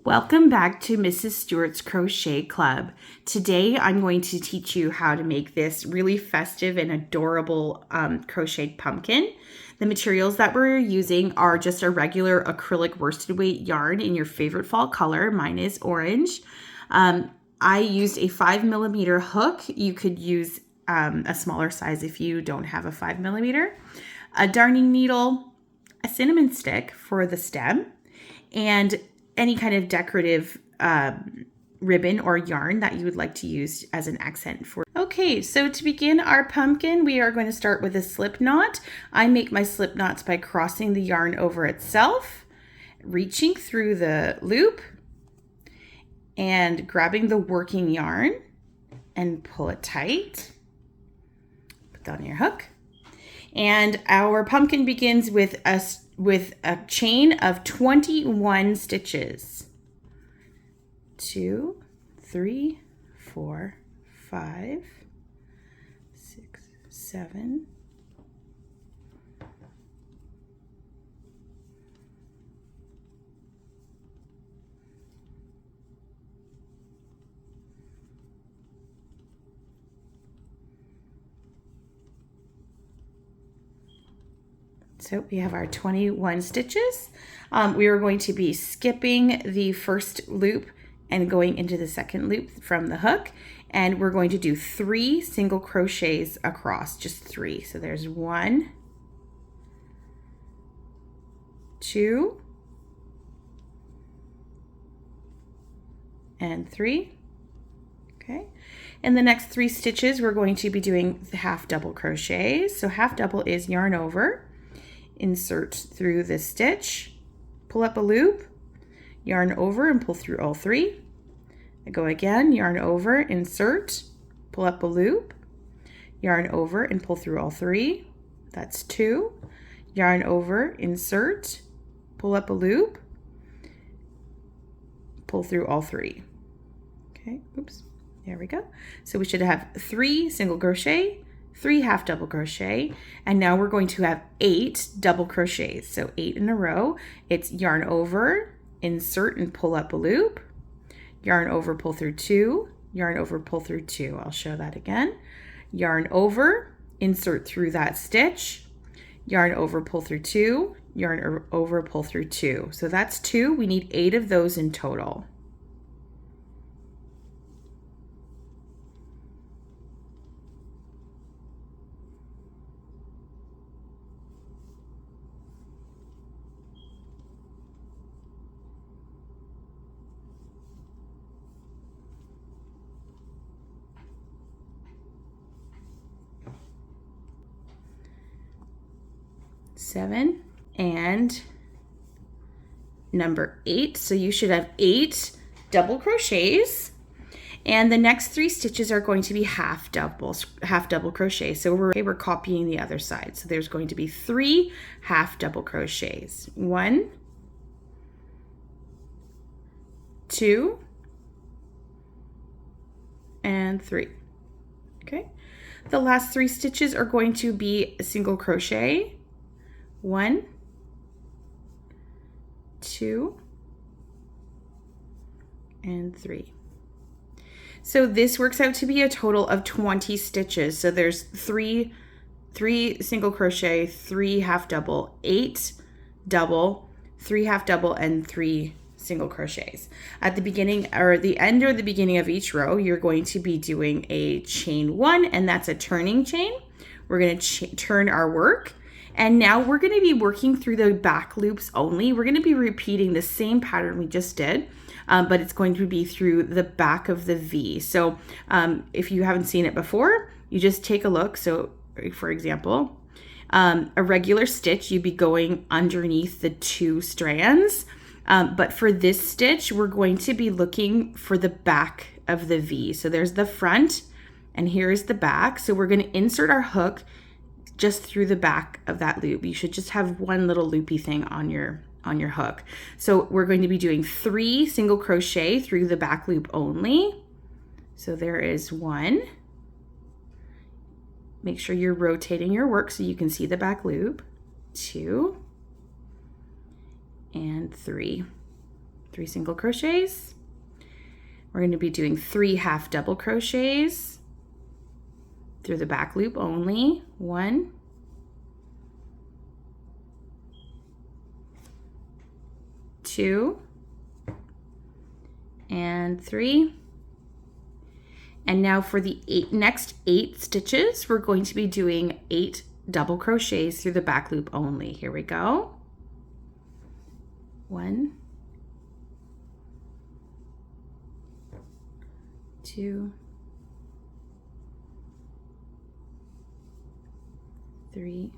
Welcome back to Mrs. Stewart's Crochet Club. Today I'm going to teach you how to make this really festive and adorable crocheted pumpkin. The materials that we're using are just a regular acrylic worsted weight yarn in your favorite fall color. Mine is orange. I used a 5mm hook. You could use a smaller size if you don't have a 5mm. A darning needle, a cinnamon stick for the stem, and any kind of decorative ribbon or yarn that you would like to use as an accent for. Okay, so to begin our pumpkin, we are going to start with a slip knot. I make my slip knots by crossing the yarn over itself, reaching through the loop, and grabbing the working yarn and pull it tight. Put that on your hook. And our pumpkin begins with a chain of 21 stitches. 2, 3, 4, 5, 6, 7. So we have our 21 stitches. We are going to be skipping the first loop and going into the second loop from the hook. And we're going to do 3 single crochets across, just 3. So there's 1, 2, and 3. Okay. In the next 3 stitches, we're going to be doing the half double crochets. So half double is yarn over, insert through the stitch, pull up a loop, yarn over and pull through all 3. I go again, yarn over, insert, pull up a loop, yarn over and pull through all 3. That's 2. Yarn over, insert, pull up a loop, pull through all 3. Okay, oops, there we go. So we should have 3 single crochet, 3 half double crochet, and now we're going to have 8 double crochets. So 8 in a row. It's yarn over, insert and pull up a loop, yarn over, pull through 2, yarn over, pull through 2. I'll show that again. Yarn over, insert through that stitch, yarn over, pull through 2, yarn over, pull through 2. So that's 2. We need 8 of those in total. Seven and number 8. So you should have 8 double crochets, and the next 3 stitches are going to be half double crochet. So we're copying the other side. So there's going to be 3 half double crochets. 1, 2, and 3. Okay. The last 3 stitches are going to be a single crochet. 1, 2, and 3. So this works out to be a total of 20 stitches. So there's 3 single crochet, 3 half double, 8 double, 3 half double, and 3 single crochets. At the beginning or the end or the beginning of each row, you're going to be doing a chain 1, and that's a turning chain. We're going to turn our work. And now we're going to be working through the back loops only. We're going to be repeating the same pattern we just did, but it's going to be through the back of the V. So if you haven't seen it before, you just take a look. So for example, a regular stitch, you'd be going underneath the 2 strands. But for this stitch, we're going to be looking for the back of the V. So there's the front and here's the back. So we're going to insert our hook just through the back of that loop. You should just have one little loopy thing on your hook. So we're going to be doing 3 single crochet through the back loop only. So there is 1. Make sure you're rotating your work so you can see the back loop. 2 and 3. 3 single crochets. We're going to be doing 3 half double crochets through the back loop only. 1, 2, and 3. And now for the next 8 stitches, we're going to be doing 8 double crochets through the back loop only. Here we go. 1, 2, 3,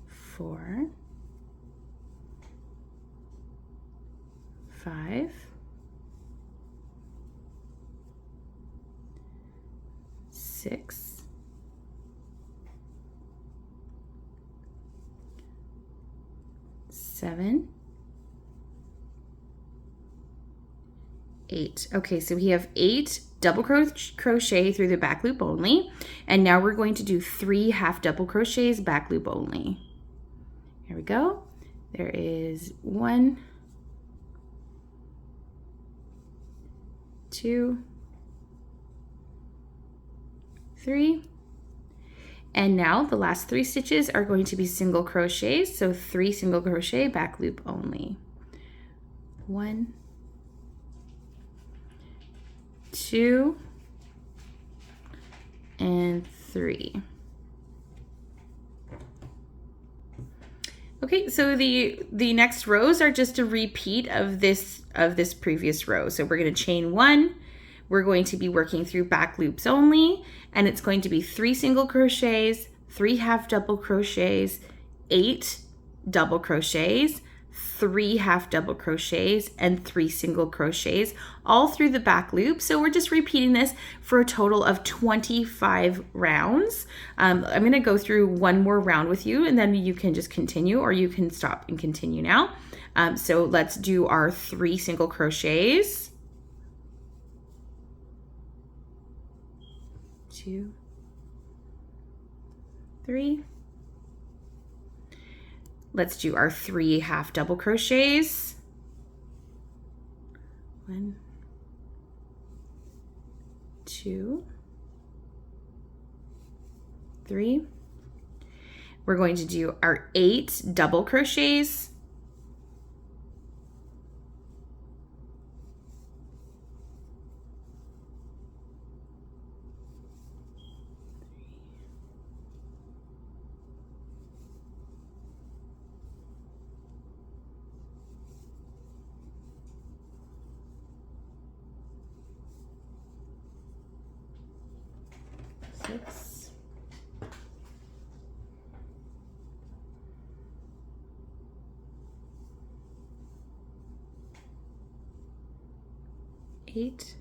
4, 5, 6, 7, 8. Okay, so we have 8 double crochet through the back loop only, and now we're going to do 3 half double crochets back loop only. Here we go. There is 1, 2, 3, and now the last 3 stitches are going to be single crochets, so 3 single crochet back loop only. 1, 2, and 3. Okay, so the next rows are just a repeat of this previous row. So we're going to chain 1. We're going to be working through back loops only, and it's going to be 3 single crochets, 3 half double crochets, 8 double crochets, 3 half double crochets, and 3 single crochets all through the back loop. So we're just repeating this for a total of 25 rounds. I'm going to go through one more round with you, and then you can just continue, or you can stop and continue now. So let's do our 3 single crochets. 2, 3. Let's do our 3 half double crochets. 1, 2, 3. We're going to do our 8 double crochets. 6, 8.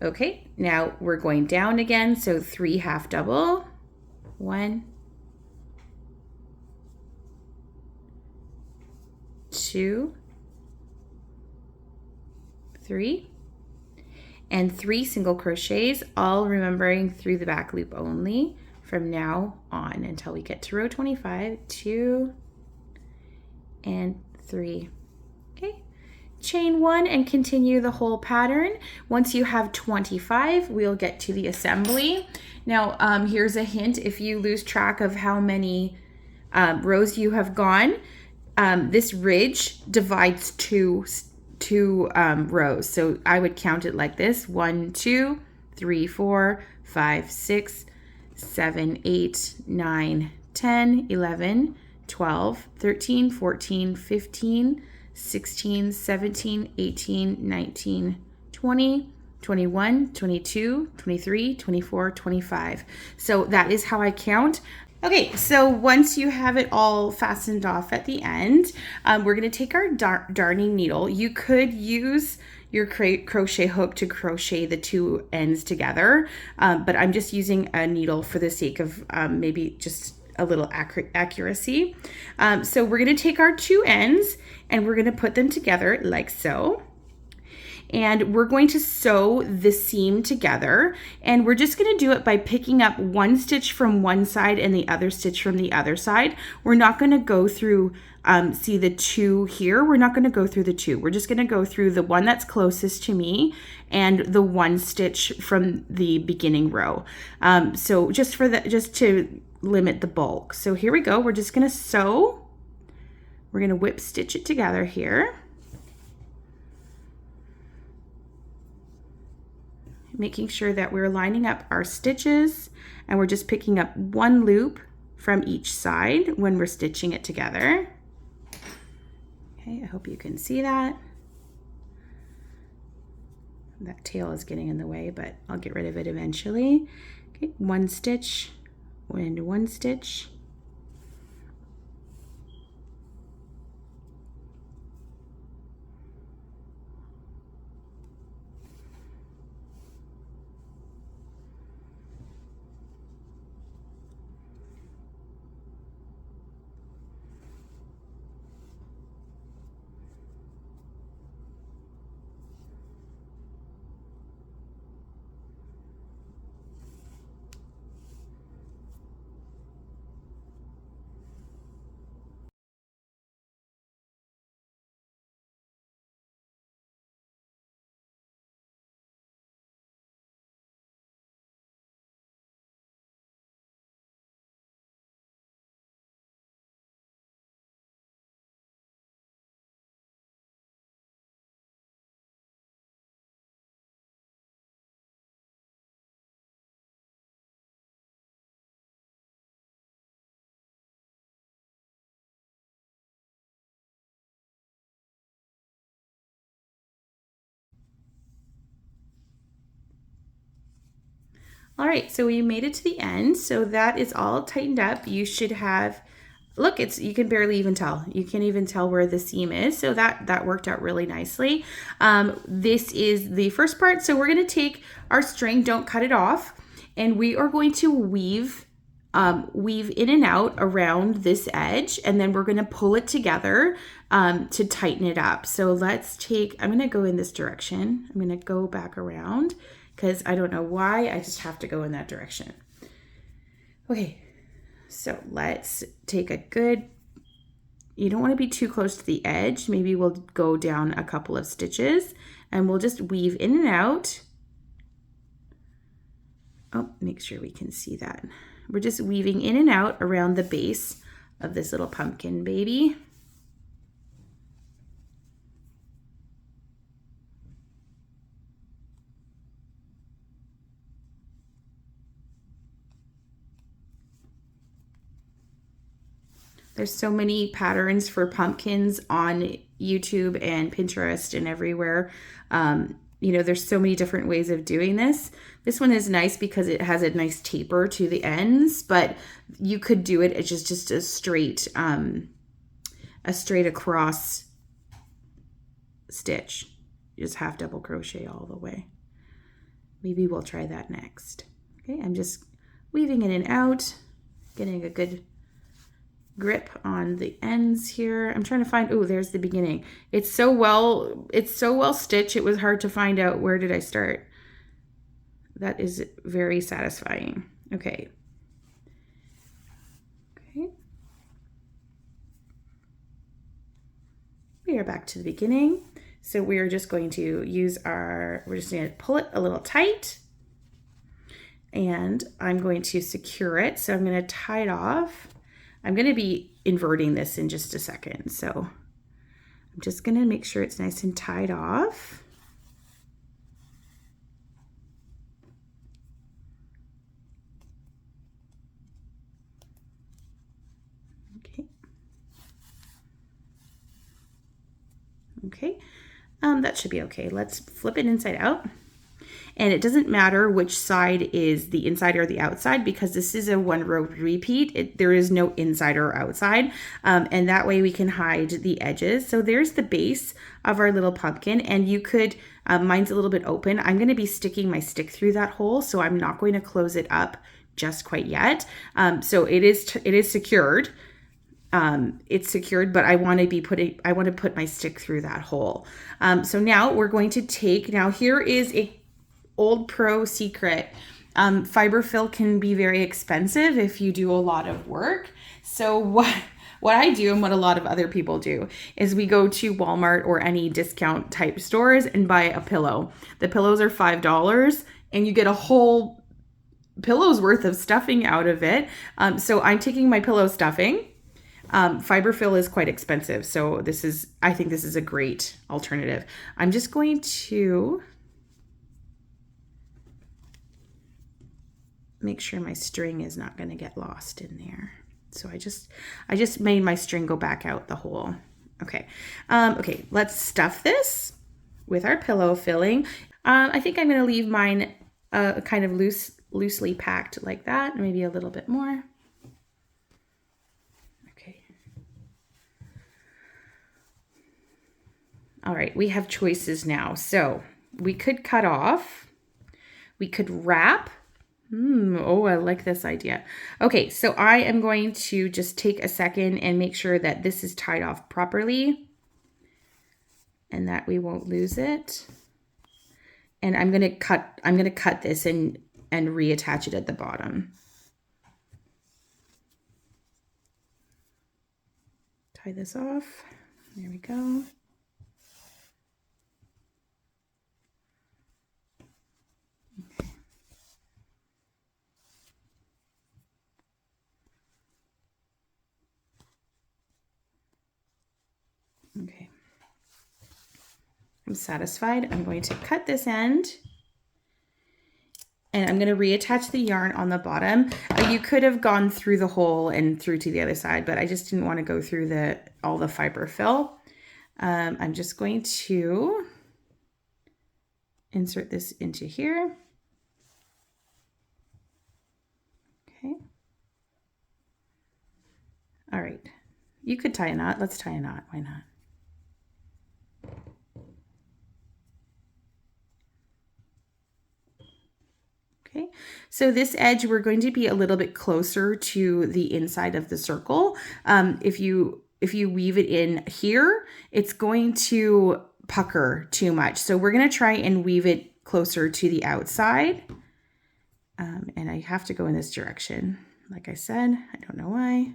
Okay, now we're going down again, so 3 half double. 1, 2, 3. And 3 single crochets, all remembering through the back loop only from now on until we get to row 25. 2 and 3. Okay, chain 1 and continue the whole pattern. Once you have 25, we'll get to the assembly. Now, here's a hint: if you lose track of how many rows you have gone, this ridge divides two rows. So I would count it like this: 1, 2, 3, 4, 5, 6, 7, 8, 9, 10, 11, 12, 13, 14, 15, 16, 17, 18, 19, 20, 21, 22, 23, 24, 25. So that is how I count. Okay, so once you have it all fastened off at the end, we're going to take our darning needle. You could use your crochet hook to crochet the 2 ends together, but I'm just using a needle for the sake of maybe just a little accuracy. So we're going to take our 2 ends and we're going to put them together like so. And we're going to sew the seam together, and we're just going to do it by picking up 1 stitch from one side and the other stitch from the other side. We're not going to go through see the 2 here, we're not going to go through the 2. We're just going to go through the one that's closest to me and the 1 stitch from the beginning row. So just to limit the bulk. So here we go. We're just going to sew. We're going to whip stitch it together here. Making sure that we're lining up our stitches, and we're just picking up 1 loop from each side when we're stitching it together. Okay, I hope you can see that. That tail is getting in the way, but I'll get rid of it eventually. Okay, 1 stitch and 1 stitch. All right, so we made it to the end. So that is all tightened up. You should have, look, you can barely even tell. You can't even tell where the seam is. So that worked out really nicely. This is the first part. So we're gonna take our string, don't cut it off, and we are going to weave in and out around this edge, and then we're gonna pull it together to tighten it up. So I'm gonna go in this direction. I'm gonna go back around, because I don't know why, I just have to go in that direction. Okay, so let's take a good, you don't want to be too close to the edge. Maybe we'll go down a couple of stitches and we'll just weave in and out. Oh, make sure we can see that. We're just weaving in and out around the base of this little pumpkin baby. There's so many patterns for pumpkins on YouTube and Pinterest and everywhere. You know, there's so many different ways of doing this. This one is nice because it has a nice taper to the ends, but you could do it. It's just a straight across stitch. You just half double crochet all the way. Maybe we'll try that next. Okay, I'm just weaving in and out, getting a good grip on the ends here. I'm trying to find, oh, there's the beginning. It's so well stitched, it was hard to find out where did I start. That is very satisfying. Okay. We are back to the beginning. So we are just going to we're just going to pull it a little tight, and I'm going to secure it. So I'm going to tie it off. I'm going to be inverting this in just a second. So I'm just going to make sure it's nice and tied off. Okay. Okay. That should be okay. Let's flip it inside out. And it doesn't matter which side is the inside or the outside, because this is a 1 row repeat. There is no inside or outside. And that way we can hide the edges. So there's the base of our little pumpkin, and you could, mine's a little bit open. I'm going to be sticking my stick through that hole, so I'm not going to close it up just quite yet. So it is secured. It's secured, but I want to put my stick through that hole. So now we're going to now here is a old pro secret. Fiber fill can be very expensive if you do a lot of work. So What I do and what a lot of other people do is we go to Walmart or any discount type stores and buy a pillow. The pillows are $5 and you get a whole pillow's worth of stuffing out of it. So I'm taking my pillow stuffing. Fiberfill is quite expensive, so I think this is a great alternative. I'm just going to make sure my string is not going to get lost in there. So I just made my string go back out the hole. Okay. Okay, let's stuff this with our pillow filling. I think I'm going to leave mine kind of loosely packed like that, maybe a little bit more. Okay. All right, we have choices now. So we could cut off, we could wrap. Oh, I like this idea. Okay, so I am going to just take a second and make sure that this is tied off properly and that we won't lose it. And I'm going to cut this and reattach it at the bottom. Tie this off. There we go. Okay. I'm satisfied. I'm going to cut this end and I'm going to reattach the yarn on the bottom. You could have gone through the hole and through to the other side, but I just didn't want to go through all the fiber fill. I'm just going to insert this into here. Okay. All right. You could tie a knot. Let's tie a knot. Why not? Okay, so this edge, we're going to be a little bit closer to the inside of the circle. If you weave it in here, it's going to pucker too much. So we're going to try and weave it closer to the outside. And I have to go in this direction. Like I said, I don't know why.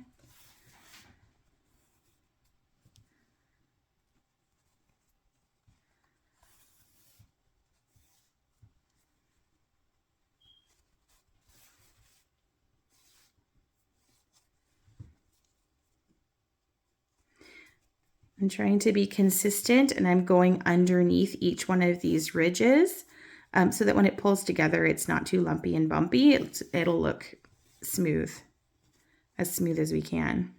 I'm trying to be consistent and I'm going underneath each one of these ridges so that when it pulls together, it's not too lumpy and bumpy. It'll look smooth as we can.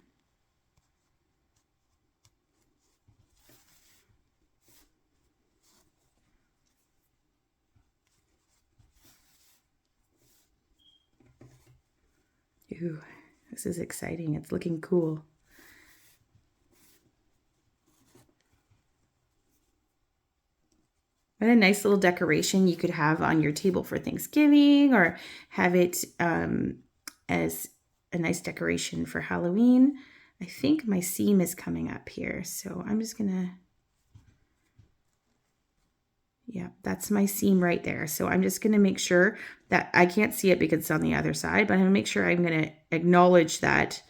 Ooh, this is exciting. It's looking cool. What a nice little decoration you could have on your table for Thanksgiving or have it as a nice decoration for Halloween. I think my seam is coming up here, so I'm just gonna, yeah, that's my seam right there. So I'm just gonna make sure that I can't see it because it's on the other side, but I'm gonna make sure I'm gonna acknowledge that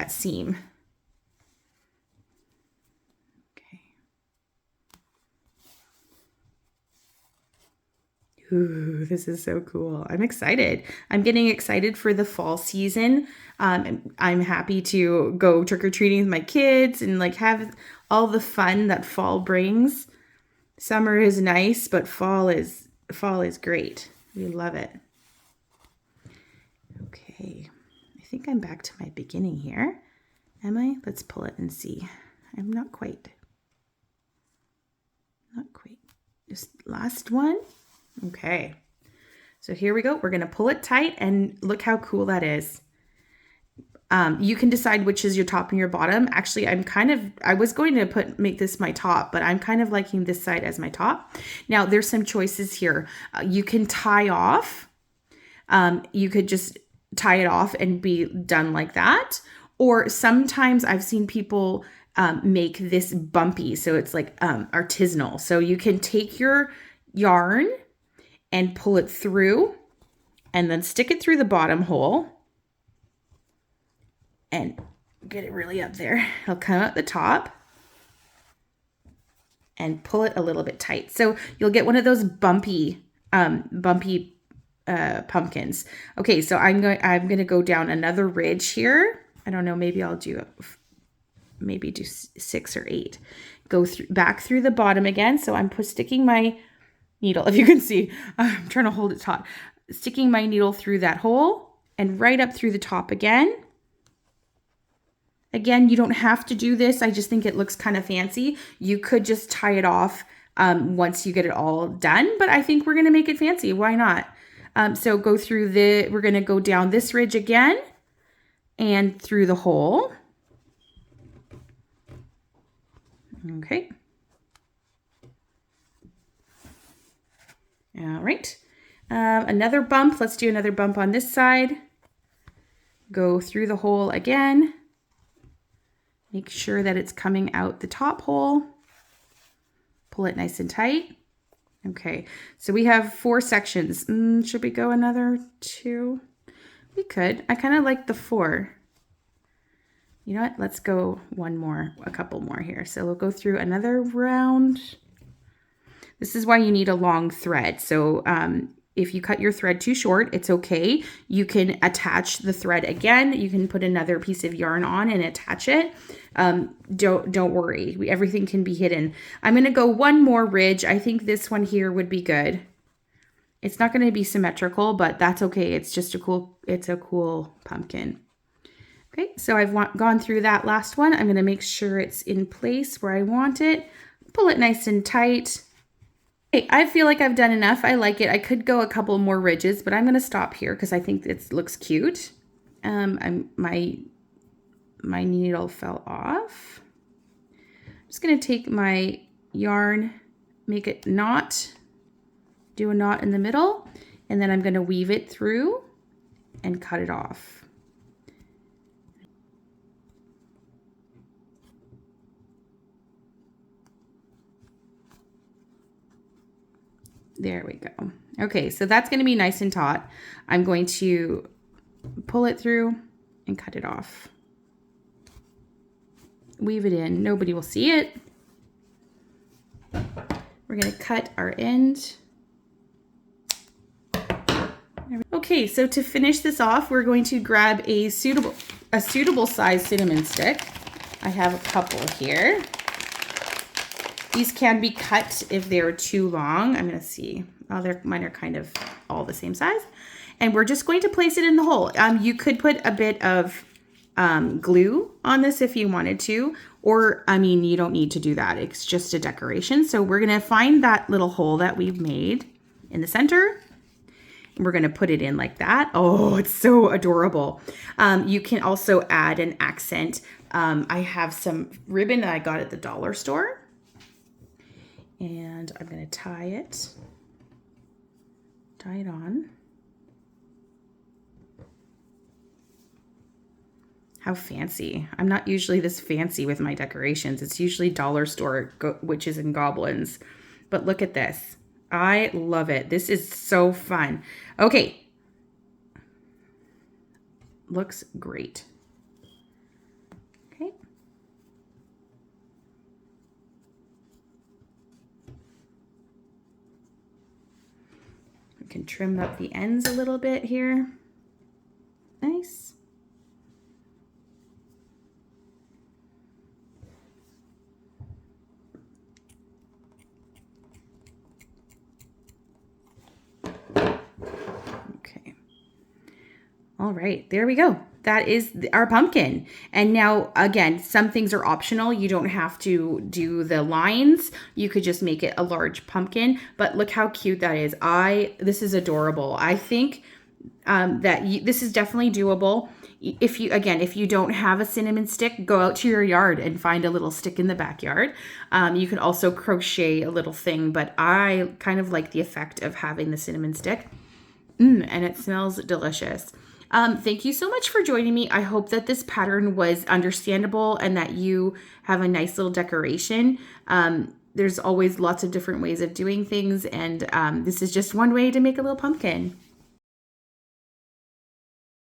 seam. Ooh, this is so cool. I'm excited. I'm getting excited for the fall season. I'm happy to go trick-or-treating with my kids and like have all the fun that fall brings. Summer is nice, but fall is great. We love it. Okay. I think I'm back to my beginning here. Am I? Let's pull it and see. I'm not quite. Not quite. Just last one. Okay, so here we go. We're going to pull it tight and look how cool that is. You can decide which is your top and your bottom. Actually, I was going to make this my top, but I'm kind of liking this side as my top. Now there's some choices here. You can tie off. You could just tie it off and be done like that. Or sometimes I've seen people make this bumpy. So it's like artisanal. So you can take your yarn and pull it through and then stick it through the bottom hole and get it really up there. It'll come out the top and pull it a little bit tight. So you'll get one of those bumpy pumpkins. Okay, so I'm going to go down another ridge here. I don't know, maybe I'll do 6 or 8. Go back through the bottom again. So I'm sticking my needle, if you can see, I'm trying to hold it taut. Sticking my needle through that hole and right up through the top again. Again, you don't have to do this. I just think it looks kind of fancy. You could just tie it off once you get it all done, but I think we're going to make it fancy. Why not? So go through we're going to go down this ridge again and through the hole. Okay. All right. Another bump. Let's do another bump on this side. Go through the hole again. Make sure that it's coming out the top hole. Pull it nice and tight. Okay, so we have 4 sections. Should we go another 2? We could. I kind of like the 4. You know what? Let's go a couple more here. So we'll go through another round. This is why you need a long thread. So if you cut your thread too short, it's okay. You can attach the thread again. You can put another piece of yarn on and attach it. Don't worry. Everything can be hidden. I'm going to go one more ridge. I think this one here would be good. It's not going to be symmetrical, but that's okay. It's just a cool pumpkin. Okay, so I've gone through that last one. I'm going to make sure it's in place where I want it. Pull it nice and tight. Okay, I feel like I've done enough. I like it. I could go a couple more ridges, but I'm going to stop here because I think it looks cute. My needle fell off. I'm just going to take my yarn, make it do a knot in the middle, and then I'm going to weave it through and cut it off. There we go. Okay, so that's going to be nice and taut. I'm going to pull it through and cut it off. Weave it in. Nobody will see it. We're going to cut our end. Okay, so to finish this off, we're going to grab a suitable size cinnamon stick. I have a couple here. These can be cut if they're too long. I'm going to see. Mine are kind of all the same size. And we're just going to place it in the hole. You could put a bit of glue on this if you wanted to. Or, I mean, you don't need to do that. It's just a decoration. So we're going to find that little hole that we've made in the center. And we're going to put it in like that. Oh, it's so adorable. You can also add an accent. I have some ribbon that I got at the dollar store. And I'm going to tie it on. How fancy. I'm not usually this fancy with my decorations. It's usually dollar store witches and goblins. But look at this. I love it. This is so fun. Okay. Looks great. Okay. We can trim up the ends a little bit here. Nice. Okay. All right, there we go. That is our pumpkin. And now, again, some things are optional. You don't have to do the lines. You could just make it a large pumpkin. But look how cute that is. This is adorable. I think this is definitely doable. If you don't have a cinnamon stick, go out to your yard and find a little stick in the backyard. You can also crochet a little thing, but I kind of like the effect of having the cinnamon stick. And it smells delicious. Thank you so much for joining me. I hope that this pattern was understandable and that you have a nice little decoration. There's always lots of different ways of doing things, and this is just one way to make a little pumpkin.